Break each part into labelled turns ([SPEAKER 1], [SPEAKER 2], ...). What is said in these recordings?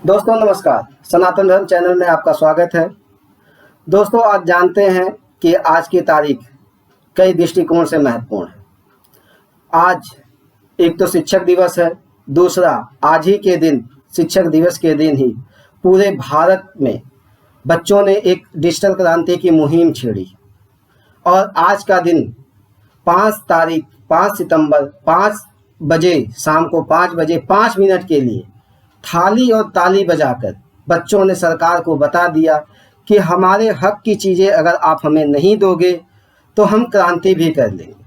[SPEAKER 1] दोस्तों नमस्कार, सनातन धर्म चैनल में आपका स्वागत है। दोस्तों आज जानते हैं कि आज की तारीख कई दृष्टिकोण से महत्वपूर्ण है। आज एक तो शिक्षक दिवस है, दूसरा आज ही के दिन शिक्षक दिवस के दिन ही पूरे भारत में बच्चों ने एक डिजिटल क्रांति की मुहिम छेड़ी और आज का दिन 5 सितंबर 5 बजे शाम को 5 बजे 5 मिनट के लिए थाली और ताली बजाकर बच्चों ने सरकार को बता दिया कि हमारे हक की चीज़ें अगर आप हमें नहीं दोगे तो हम क्रांति भी कर लेंगे।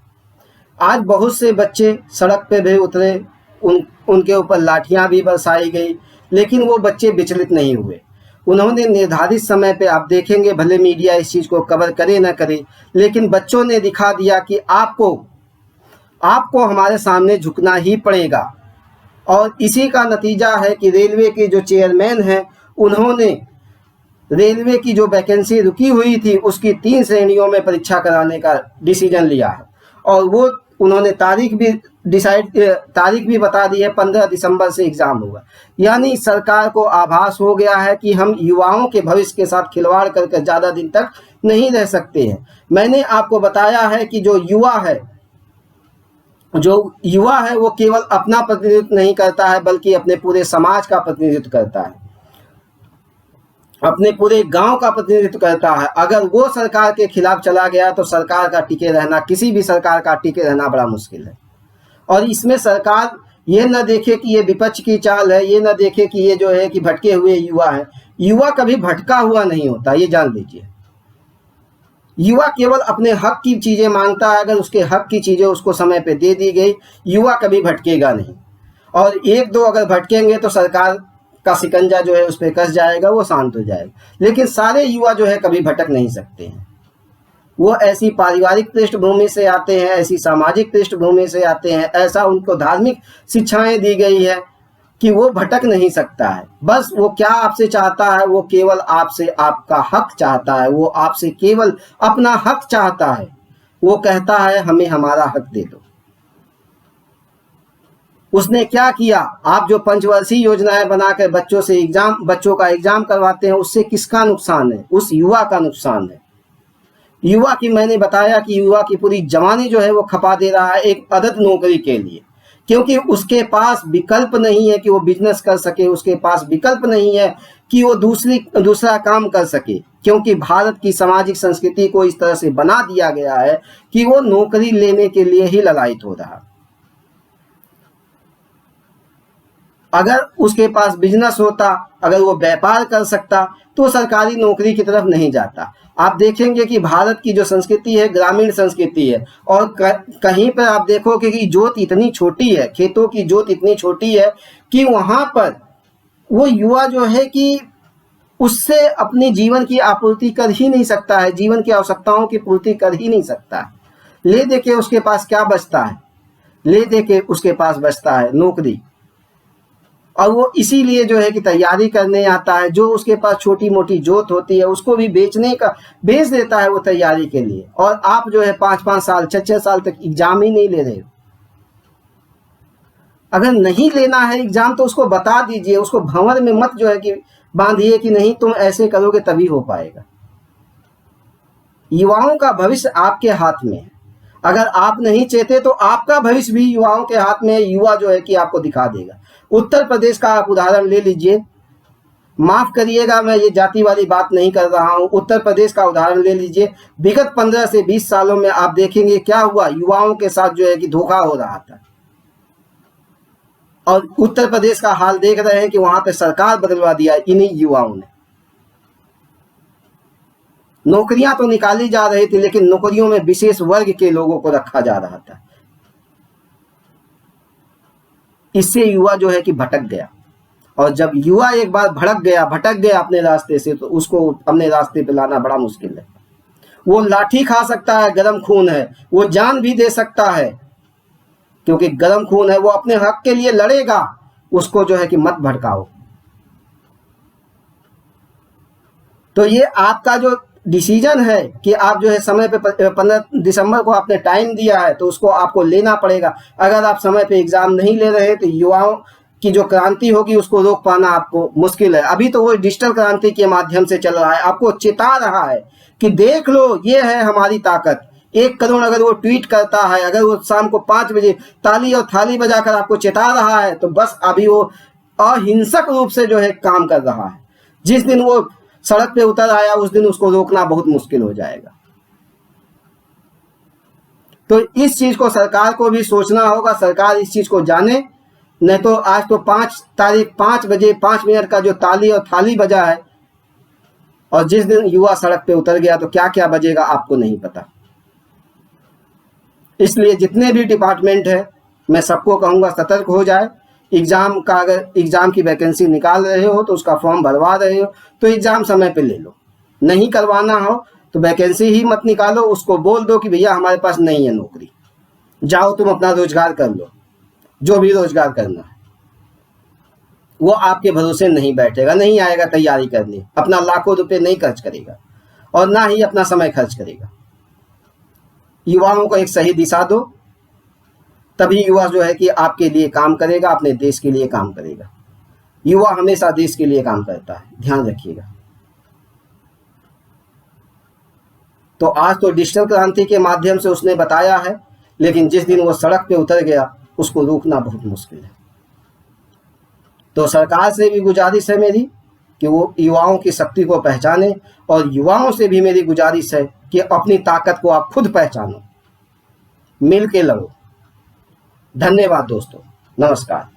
[SPEAKER 1] आज बहुत से बच्चे सड़क पे भी उतरे, उनके ऊपर लाठियां भी बरसाई गई, लेकिन वो बच्चे विचलित नहीं हुए। उन्होंने निर्धारित समय पे, आप देखेंगे भले मीडिया इस चीज़ को कवर करे न करे, लेकिन बच्चों ने दिखा दिया कि आपको हमारे सामने झुकना ही पड़ेगा। और इसी का नतीजा है कि रेलवे के जो चेयरमैन हैं उन्होंने रेलवे की जो वैकेंसी रुकी हुई थी उसकी 3 श्रेणियों में परीक्षा कराने का डिसीजन लिया है और वो उन्होंने तारीख भी बता दी है, 15 दिसंबर से एग्ज़ाम होगा। यानी सरकार को आभास हो गया है कि हम युवाओं के भविष्य के साथ खिलवाड़ करके ज़्यादा दिन तक नहीं रह सकते हैं। मैंने आपको बताया है कि जो युवा है वो केवल अपना प्रतिनिधित्व नहीं करता है बल्कि अपने पूरे समाज का प्रतिनिधित्व करता है, अपने पूरे गांव का प्रतिनिधित्व करता है। अगर वो सरकार के खिलाफ चला गया तो सरकार का टिके रहना, किसी भी सरकार का टिके रहना बड़ा मुश्किल है। और इसमें सरकार ये न देखे कि ये विपक्ष की चाल है, ये न देखे कि ये जो है कि भटके हुए युवा है। युवा कभी भटका हुआ नहीं होता, ये जान लीजिए। युवा केवल अपने हक की चीज़ें मांगता है। अगर उसके हक की चीज़ें उसको समय पे दे दी गई, युवा कभी भटकेगा नहीं। और एक दो अगर भटकेंगे तो सरकार का शिकंजा जो है उस पर कस जाएगा, वो शांत हो जाएगा। लेकिन सारे युवा जो है कभी भटक नहीं सकते हैं। वो ऐसी पारिवारिक पृष्ठभूमि से आते हैं, ऐसी सामाजिक पृष्ठभूमि से आते हैं, ऐसा उनको धार्मिक शिक्षाएं दी गई है कि वो भटक नहीं सकता है। बस वो क्या आपसे चाहता है, वो केवल आपसे आपका हक चाहता है, वो आपसे केवल अपना हक चाहता है। वो कहता है हमें हमारा हक दे दो। उसने क्या किया? आप जो पंचवर्षीय योजनाएं बनाकर बच्चों का एग्जाम करवाते हैं, उससे किसका नुकसान है? उस युवा का नुकसान है। युवा की, मैंने बताया कि युवा की पूरी जवानी जो है वो खपा दे रहा है एक अदद नौकरी के लिए, क्योंकि उसके पास विकल्प नहीं है कि वो बिजनेस कर सके, उसके पास विकल्प नहीं है कि वो दूसरा काम कर सके, क्योंकि भारत की सामाजिक संस्कृति को इस तरह से बना दिया गया है कि वो नौकरी लेने के लिए ही ललायत हो रहा। अगर उसके पास बिजनेस होता, अगर वो व्यापार कर सकता तो सरकारी नौकरी की तरफ नहीं जाता। आप देखेंगे कि भारत की जो संस्कृति है ग्रामीण संस्कृति है, और कहीं पर आप देखोगे कि जोत इतनी छोटी है, खेतों की जोत इतनी छोटी है कि वहाँ पर वो युवा जो है कि उससे अपनी जीवन की आपूर्ति कर ही नहीं सकता है, जीवन की आवश्यकताओं की पूर्ति कर ही नहीं सकता है। ले दे के उसके पास क्या बचता है? ले दे के उसके पास बचता है नौकरी। और वो इसीलिए जो है कि तैयारी करने आता है। जो उसके पास छोटी मोटी जोत होती है उसको भी बेच देता है वो तैयारी के लिए। और आप जो है 5-5 साल 6-6 साल तक एग्जाम ही नहीं ले रहे हो। अगर नहीं लेना है एग्जाम तो उसको बता दीजिए, उसको भंवर में मत जो है कि बांधिए कि नहीं तुम ऐसे करोगे तभी हो पाएगा। युवाओं का भविष्य आपके हाथ में है। अगर आप नहीं चाहते तो आपका भविष्य भी युवाओं के हाथ में है। युवा जो है कि आपको दिखा देगा। उत्तर प्रदेश का आप उदाहरण ले लीजिए। माफ करिएगा, मैं ये जातिवादी बात नहीं कर रहा हूं। उत्तर प्रदेश का उदाहरण ले लीजिए। विगत 15 से 20 सालों में आप देखेंगे क्या हुआ, युवाओं के साथ जो है कि धोखा हो रहा था। और उत्तर प्रदेश का हाल देख रहे हैं कि वहां पे सरकार बदलवा दिया इन्हीं युवाओं ने। नौकरियां तो निकाली जा रही थी, लेकिन नौकरियों में विशेष वर्ग के लोगों को रखा जा रहा था। इससे युवा जो है कि भटक गया। और जब युवा एक बार भटक गया अपने रास्ते से, तो उसको अपने रास्ते पे लाना बड़ा मुश्किल है। वो लाठी खा सकता है, गरम खून है, वो जान भी दे सकता है क्योंकि गरम खून है, वो अपने हक के लिए लड़ेगा। उसको जो है कि मत भड़काओ। तो ये आपका जो डिसीजन है कि आप जो है समय पे 15 दिसंबर को आपने टाइम दिया है तो उसको आपको लेना पड़ेगा। अगर आप समय पे एग्जाम नहीं ले रहे तो युवाओं की जो क्रांति होगी उसको रोक पाना आपको मुश्किल है। अभी तो वो डिजिटल क्रांति के माध्यम से चल रहा है, आपको चेता रहा है कि देख लो ये है हमारी ताकत। 1 करोड़ अगर वो ट्वीट करता है, अगर वो शाम को 5 बजे ताली और थाली बजाकर आपको चेता रहा है, तो बस अभी वो अहिंसक रूप से जो है काम कर रहा है। जिस दिन वो सड़क पे उतर आया उस दिन उसको रोकना बहुत मुश्किल हो जाएगा। तो इस चीज को सरकार को भी सोचना होगा, सरकार इस चीज को जाने। नहीं तो आज तो 5 तारीख 5 बजे 5 मिनट का जो ताली और थाली बजा है, और जिस दिन युवा सड़क पे उतर गया तो क्या क्या बजेगा आपको नहीं पता। इसलिए जितने भी डिपार्टमेंट है मैं सबको कहूंगा सतर्क हो जाए। एग्जाम का, अगर एग्जाम की वैकेंसी निकाल रहे हो तो उसका फॉर्म भरवा रहे हो तो एग्जाम समय पे ले लो। नहीं करवाना हो तो वैकेंसी ही मत निकालो, उसको बोल दो कि भैया हमारे पास नहीं है नौकरी, जाओ तुम अपना रोजगार कर लो। जो भी रोजगार करना है वो आपके भरोसे नहीं बैठेगा, नहीं आएगा तैयारी करने, अपना लाखों रुपए नहीं खर्च करेगा और ना ही अपना समय खर्च करेगा। युवाओं को एक सही दिशा दो, तभी युवा जो है कि आपके लिए काम करेगा, अपने देश के लिए काम करेगा। युवा हमेशा देश के लिए काम करता है, ध्यान रखिएगा। तो आज तो डिजिटल क्रांति के माध्यम से उसने बताया है, लेकिन जिस दिन वो सड़क पे उतर गया उसको रोकना बहुत मुश्किल है। तो सरकार से भी गुजारिश है मेरी कि वो युवाओं की शक्ति को पहचाने, और युवाओं से भी मेरी गुजारिश है कि अपनी ताकत को आप खुद पहचानो, मिल के लड़ो। धन्यवाद दोस्तों, नमस्कार।